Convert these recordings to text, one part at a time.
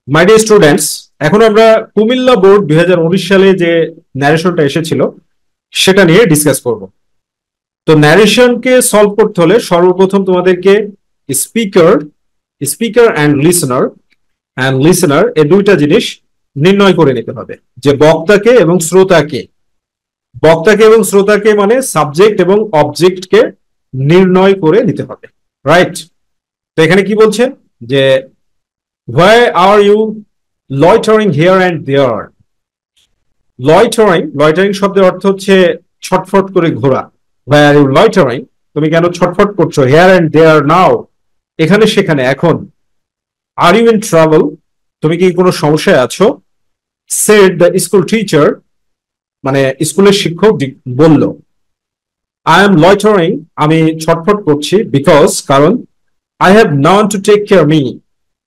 My dear students, এখন আমরা Comilla board 2019 সালে যে ন্যারেশনটা এসেছিল সেটা নিয়ে ডিসকাস করব। তো ন্যারেশনকে সলভ করতে হলে সর্বপ্রথম তোমাদেরকে স্পিকার স্পিকার অ্যান্ড লিসনার এই দুইটা জিনিস নির্ণয় করে নিতে হবে, যে বক্তাকে এবং শ্রোতাকে মানে সাবজেক্ট এবং অবজেক্টকে নির্ণয় করে নিতে হবে, রাইট? তো এখানে কি বলছে যে why are you loitering here and there? Loitering শব্দের অর্থ হচ্ছে ছটফট করে ঘোরা। why are you loitering? তুমি কেন ছটফট করছো? here and there, now, এখানে সেখানে, এখন। are you in trouble? তুমি কি কোনো সমস্যায় আছো? said the school teacher, মানে স্কুলের শিক্ষক বলল। I am loitering, আমি ছটফট করছি, বিকজ, কারণ I have none to take care me.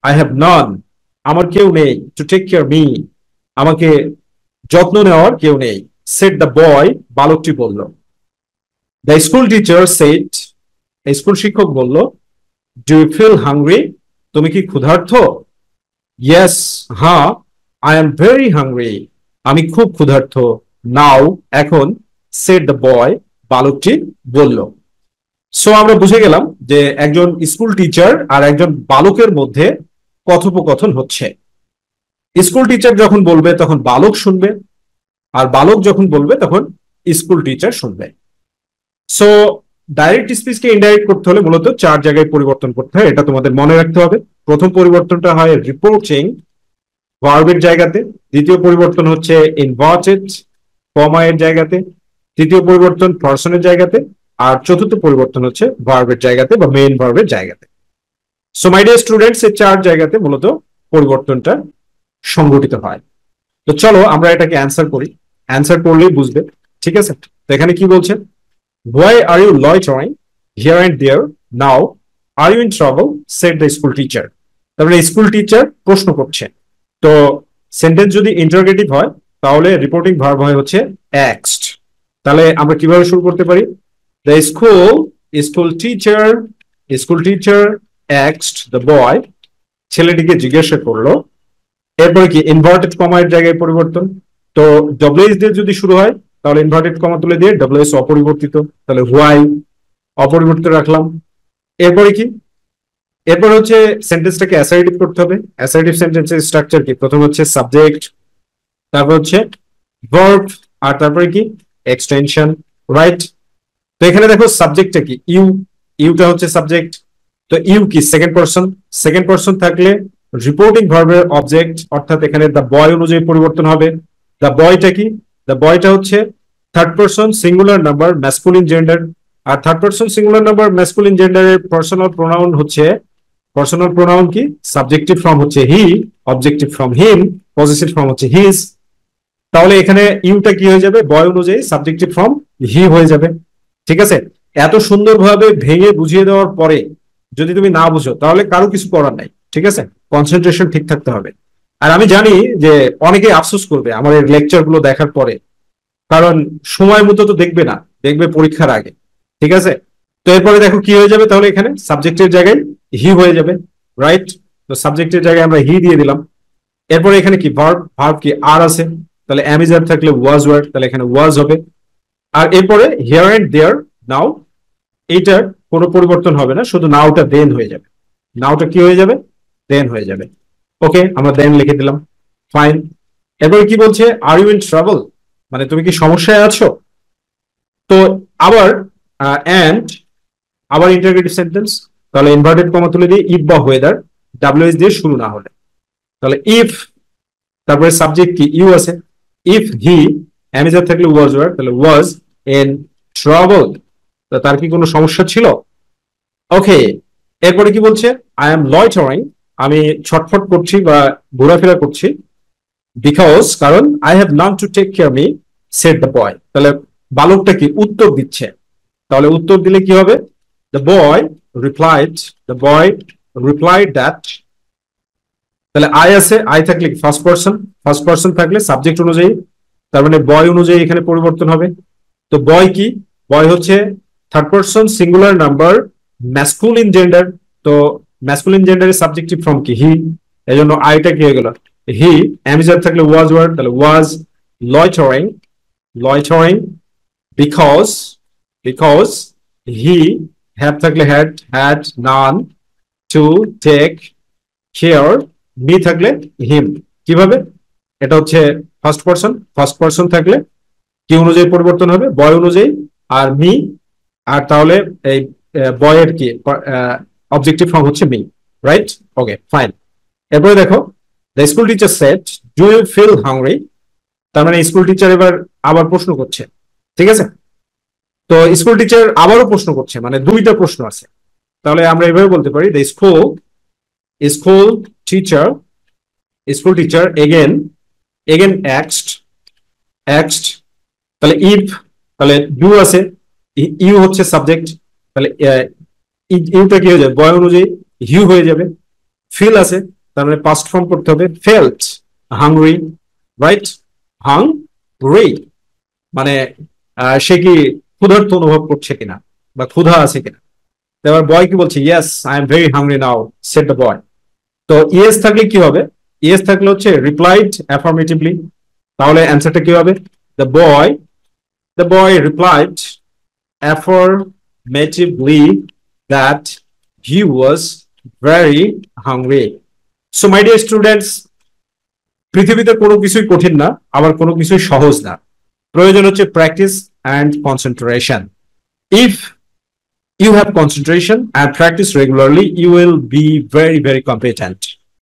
I have none, আমার কেউ নেই, to take care me, আমাকে যত্ন নেওয়ার কেউ নেই। said the boy, বালকটি বলল। the school teacher said, school শিক্ষক বলল, do you feel hungry? তুমি কি ক্ষুধার্ত? yes, হ্যাঁ, I am very hungry, আমি খুব ক্ষুধার্ত। now, এখন, said the boy, বালকটি বলল। সো আমরা বুঝে গেলাম যে একজন স্কুল টিচার আর একজন বালকের মধ্যে কথোপকথন হচ্ছে। স্কুল টিচার যখন বলবে তখন বালক শুনবে, আর বালক যখন বলবে তখন স্কুল টিচার শুনবে। সো ডাইরেক্ট স্পিচকে ইনডাইরেক্ট করতে হলে মূলত 4 জায়গায় পরিবর্তন করতে হয়, এটা তোমাদের মনে রাখতে হবে। প্রথম পরিবর্তনটা হয় রিপোর্টিং, ভার্বের জায়গাতে। দ্বিতীয় পরিবর্তন হচ্ছে ইনভার্টেড কমা এর জায়গাতে। তৃতীয় পরিবর্তন পার্সনের জায়গাতে। আর চতুর্থ পরিবর্তন হচ্ছে ভার্বের জায়গাতে বা মেইন ভার্বের জায়গাতে। সো মাই ডিয়ার স্টুডেন্টস, এই 4 জায়গাতে মূলত পরিবর্তনটা সংঘটিত হয়। তো চলো আমরা এটাকে অ্যান্সার করি, অ্যান্সার করলেই বুঝবে, ঠিক আছে? তো এখানে কি বলছে, why are you loitering here and there, now, are you in trouble, said the school teacher। তারপরে স্কুল টিচার প্রশ্ন করছে। তো সেন্টেন্স যদি ইন্টারোগেটিভ হয় তাহলে রিপোর্টিং ভার্ব হয় হচ্ছে asked। তাহলে আমরা কিভাবে শুরু করতে পারি? the school teacher asked the boy, ছেলেটিকে জিজ্ঞাসা করলো। এরপরে কি ইনভার্টেড কমা এর জায়গায় পরিবর্তন। তো ডব্লিউএস দিয়ে যদি শুরু হয় তাহলে ইনভার্টেড কমা তুলে দিয়ে ডব্লিউএস অপরিবর্তিত, তাহলে হোয়াই অপরিবর্তিত রাখলাম। এরপরে কি, এরপর হচ্ছে সেন্টেন্সটাকে অ্যাসার্টিভ করতে হবে। অ্যাসার্টিভ সেন্টেন্সের স্ট্রাকচার কি? প্রথম হচ্ছে সাবজেক্ট, তারপর হচ্ছে ভার্ব, আর তারপরে কি এক্সটেনশন, রাইট? তো এখানে দেখো সাবজেক্টটা কি, ইউটা হচ্ছে সাবজেক্ট। তো ইউ কি? সেকেন্ড পারসন থাকলে রিপোর্টিং ভার্বের অবজেক্ট, অর্থাৎ এখানে দ্য বয় অনুযায়ী পরিবর্তন হবে। দ্য বয়টা কি? দ্য বয়টা হচ্ছে third person singular number masculine gender. আর third person singular number masculine জেন্ডারের পার্সোনাল প্রোনাউন কি? সাবজেক্টিভ ফর্ম হচ্ছে he, objective form him, positive form হচ্ছে হিজ। তাহলে এখানে ইউটা কি হয়ে যাবে? বয় অনুযায়ী সাবজেক্টিভ ফর্ম হি হয়ে যাবে, ঠিক আছে? এত সুন্দরভাবে ভেঙে বুঝিয়ে দেওয়ার পরে যদি তুমি না বুঝো তাহলে কারো কিছু করার নাই, ঠিক আছে? কনসেন্ট্রেশন ঠিক থাকতে হবে। আর আমি জানি যে অনেকে আফসোস করবে আমার এই লেকচার গুলো দেখার পরে, কারণ সময় মতো তো দেখবে না, দেখবে পরীক্ষার আগে, ঠিক আছে? তো এরপরে দেখো কি হয়ে যাবে, তাহলে এখানে সাবজেক্টের জায়গায় হি হয়ে যাবে, রাইট? তো সাবজেক্টের জায়গায় আমরা হি দিয়ে দিলাম। এরপরে এখানে কি ভার্ব কি আর আছে, তাহলে অ্যামিজার থাকলে ওয়াজ ওয়ার্ড, তাহলে এখানে ওয়াজ হবে। আর এরপরে হিয়ার এন্ড দেয়ার, নাও, এইটার কোনো পরিবর্তন হবে না, শুধু নাওটা দেন হয়ে যাবে। নাওটা কি হয়ে যাবে? দেন হয়ে যাবে। ওকে, আমরা দেন লিখে দিলাম, ফাইন। এরপরে কি বলছে? আর ইউ ইন ট্রাবল, মানে তুমি কি সমস্যায় আছো? তো আবার এন্ড, আবার ইন্টারোগেটিভ সেন্টেন্স, তাহলে ইনভার্টেড কমা তুলে দিয়ে ইফ বা ওয়েদার, ডাব্লিউএস দিয়ে শুরু না হলে, তাহলে ইফ, তারপরে সাবজেক্ট কি? ইউ আছে। ইফ হি, অ্যামিজার থাকলে ওয়াজ ওয়ার, তাহলে ওয়াজ ইন ট্রাবল, তার কি কোনো সমস্যা ছিল? ওকে, এরপরে কি বলছে? আই এম লয়টারিং, আমি ছটফট করছি বা ঘোরাফেরা করছি, বিকজ, কারণ I have none to take care me, said the boy. তাহলে বালকটা কি উত্তর দিচ্ছে, তাহলে উত্তর দিলে কি হবে? The boy replied, the boy replied that. তাহলে আই আছে, আই থাকলে ফার্স্ট পার্সন থাকলে সাবজেক্ট অনুযায়ী, তার মানে বয় অনুযায়ী এখানে পরিবর্তন হবে। তো বয় কি? বয় হচ্ছে third person singular number masculine gender. তো ম্যাসকুলিন জেন্ডারের সাবজেক্টিভ ফর্ম কি? হি। এই জন্য আইটা কি হয়ে গেল হি, অ্যামিজার থাকলে ওয়াজ ওয়ার্ড, তাহলে was loitering, loitering because, because he, have থাকলে had, had none to take care, me থাকলে হিম। কিভাবে? এটা হচ্ছে ফার্স্ট পারসন, ফার্স্ট পারসন থাকলে কি অনুযায়ী পরিবর্তন হবে? বয় অনুযায়ী। আর মি, আর তাহলে এই বয়ের কি অবজেক্টিভ ফর্ম হচ্ছে মি, রাইট? Okay fine. এরপরে দেখো, the school teacher said do you feel hungry. তার মানে স্কুল টিচার এবার আবার প্রশ্ন করছে, ঠিক আছে? তো স্কুল টিচার আবারও প্রশ্ন করছে, মানে দুইটা প্রশ্ন আছে। তাহলে আমরা এভাবে বলতে পারি the school, school teacher, school teacher again, again asked, asked, তাহলে ইফ, তাহলে ডু আছে, ইউ হচ্ছে সাবজেক্ট, তাহলে ইউটা কি হয়ে যাবে? বয় অনুযায়ী হিউ হয়ে যাবে। ফিল আছে, তার মানে পাস্ট ফর্ম করতে হবে, ফেল্ট হাংরি, রাইট? হাংরি মানে সে কি ক্ষুধার্ত অনুভব করছে কিনা বা ক্ষুধা আছে কিনা। এবার বয় কি বলছে? Yes I am very hungry now shed the বয়। তো ইয়েস থাকলে কি হবে? ইয়েস থাকলে হচ্ছে রিপ্লাইড অ্যাফার্মেটিভলি, তাহলে অ্যান্সারটা কি হবে? The boy, the boy replied affirmatively that he was very hungry. So my dear students, পৃথিবীতে কোনো কিছুই কঠিন না, আবার কোনো কিছুই সহজ না। প্রয়োজন হচ্ছে practice and concentration. If you have concentration and practice regularly, you will be very, very competent.